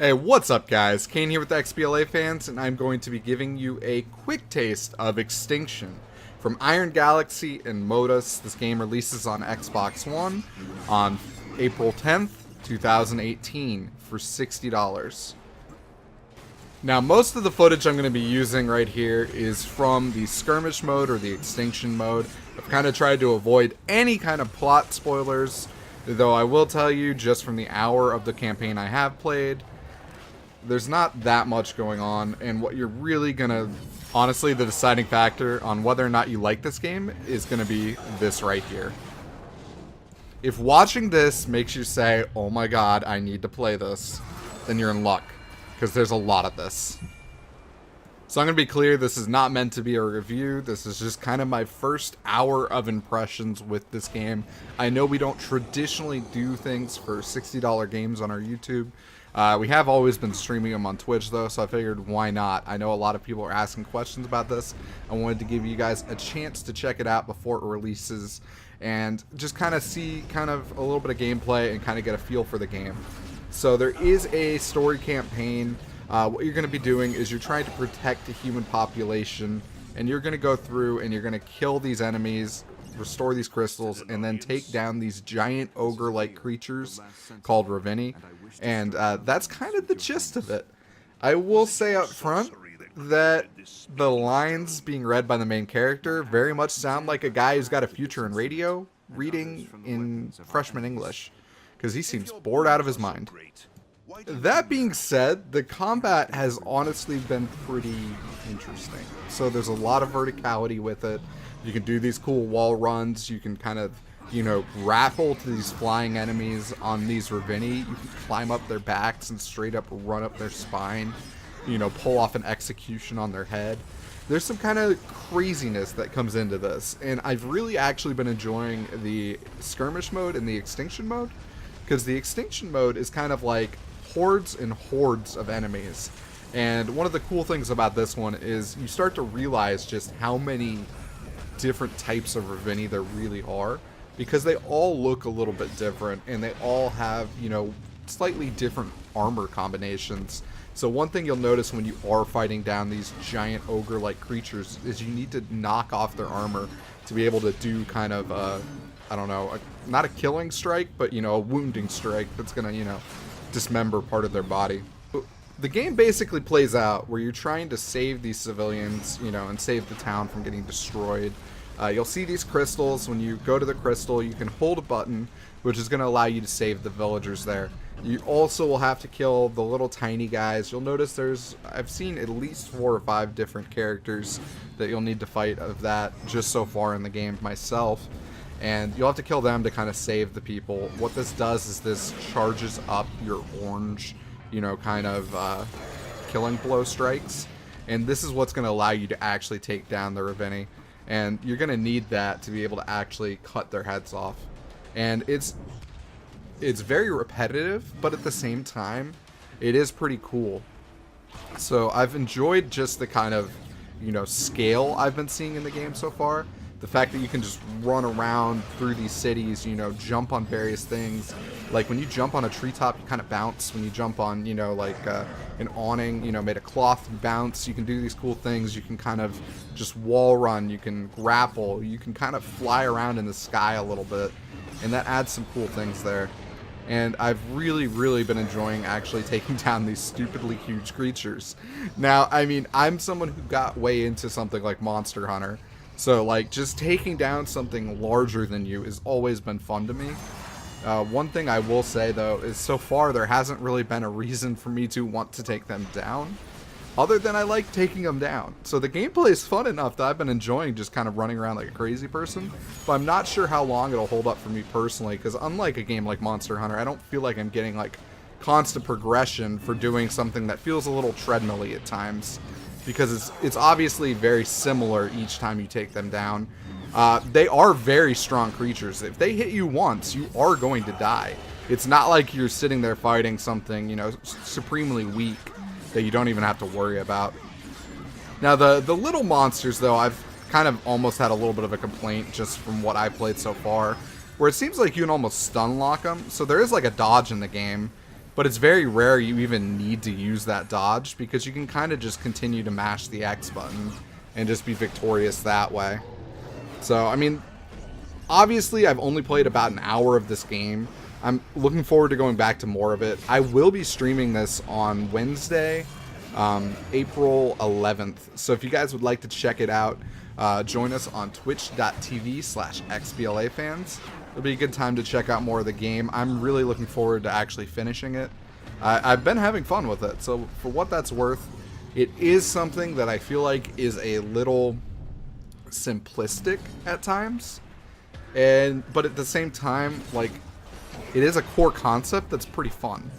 Hey, what's up guys? Kane here with the XBLA fans, and I'm going to be giving you a quick taste of Extinction from Iron Galaxy and Modus. This game releases on Xbox One on April 10th, 2018 for $60. Now, most of the footage I'm going to be using right here is from the skirmish mode or the extinction mode. I've kind of tried to avoid any kind of plot spoilers, though I will tell you just from the hour of the campaign I have played, there's not that much going on, and what you're really gonna, honestly, the deciding factor on whether or not you like this game is gonna be this right here. If watching this makes you say, oh my god, I need to play this, then you're in luck, because there's a lot of this. So I'm gonna be clear, this is not meant to be a review. This is just kind of my first hour of impressions with this game. I know we don't traditionally do things for $60 games on our YouTube. We have always been streaming them on Twitch though, so I figured why not. I know a lot of people are asking questions about this. I wanted to give you guys a chance to check it out before it releases and just kind of see a little bit of gameplay and kind of get a feel for the game. So there is a story campaign. What you're going to be doing is you're trying to protect the human population, and you're going to go through and you're going to kill these enemies, restore these crystals, and then take down these giant ogre-like creatures called Ravenii. And that's kind of the gist of it. I will say up front that the lines being read by the main character very much sound like a guy who's got a future in radio reading in freshman English, because he seems bored out of his mind. That being said, the combat has honestly been pretty interesting. So there's a lot of verticality with it. You can do these cool wall runs. You can kind of, grapple to these flying enemies on these Ravenii. You can climb up their backs and straight up run up their spine. Pull off an execution on their head. There's some kind of craziness that comes into this. And I've really actually been enjoying the skirmish mode and the extinction mode. Because the extinction mode is kind of like hordes and hordes of enemies. And one of the cool things about this one is you start to realize just how many different types of Ravenii there really are, because they all look a little bit different and they all have, slightly different armor combinations. So one thing you'll notice when you are fighting down these giant ogre-like creatures is you need to knock off their armor to be able to do kind of not a killing strike, but a wounding strike that's gonna, dismember part of their body. The game basically plays out where you're trying to save these civilians, and save the town from getting destroyed. You'll see these crystals. When you go to the crystal, you can hold a button, which is going to allow you to save the villagers there. You also will have to kill the little tiny guys. You'll notice I've seen at least 4 or 5 different characters that you'll need to fight of that just so far in the game myself. And you'll have to kill them to kind of save the people. What this does is this charges up your orange, killing blow strikes. And this is what's going to allow you to actually take down the Ravenii. And you're going to need that to be able to actually cut their heads off. And it's very repetitive, but at the same time, it is pretty cool. So I've enjoyed just the kind of, scale I've been seeing in the game so far. The fact that you can just run around through these cities, jump on various things. Like when you jump on a treetop, you kind of bounce. When you jump on, an awning, made of cloth, you bounce. You can do these cool things. You can kind of just wall run. You can grapple. You can kind of fly around in the sky a little bit. And that adds some cool things there. And I've really, really been enjoying actually taking down these stupidly huge creatures. Now, I'm someone who got way into something like Monster Hunter. So, just taking down something larger than you has always been fun to me. One thing I will say, though, is so far there hasn't really been a reason for me to want to take them down, other than I like taking them down. So the gameplay is fun enough that I've been enjoying just kind of running around like a crazy person, but I'm not sure how long it'll hold up for me personally, because unlike a game like Monster Hunter, I don't feel like I'm getting, constant progression for doing something that feels a little treadmill-y at times. Because it's obviously very similar each time you take them down. They are very strong creatures. If they hit you once, you are going to die. It's not like you're sitting there fighting something, supremely weak that you don't even have to worry about. Now, the little monsters, though, I've kind of almost had a little bit of a complaint just from what I played so far, where it seems like you can almost stun lock them. So there is a dodge in the game. but it's very rare you even need to use that dodge because you can kind of just continue to mash the X button and just be victorious that way. So, I mean, obviously I've only played about an hour of this game. I'm looking forward to going back to more of it. I will be streaming this on Wednesday, April 11th. So if you guys would like to check it out, join us on twitch.tv/XBLAfans. It'll be a good time to check out more of the game. I'm really looking forward to actually finishing it. I've been having fun with it, so for what that's worth, it is something that I feel like is a little simplistic at times, but at the same time, like, it is a core concept that's pretty fun.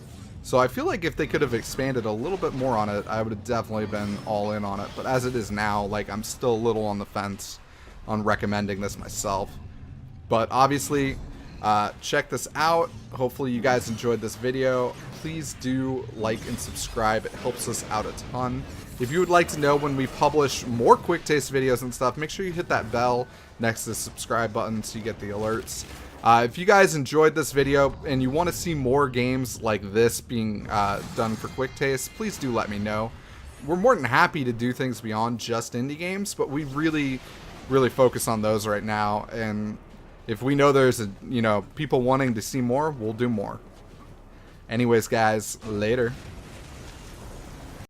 So I feel like if they could have expanded a little bit more on it, I would have definitely been all in on it. But as it is now, like, I'm still a little on the fence on recommending this myself. But obviously, check this out. Hopefully you guys enjoyed this video. Please do like and subscribe. It helps us out a ton. If you would like to know when we publish more quick taste videos and stuff, make sure you hit that bell next to the subscribe button so you get the alerts. If you guys enjoyed this video and you want to see more games like this being done for quick taste, please do let me know. We're more than happy to do things beyond just indie games, but we really focus on those right now. And if we know there's people wanting to see more, we'll do more. Anyways, guys, later.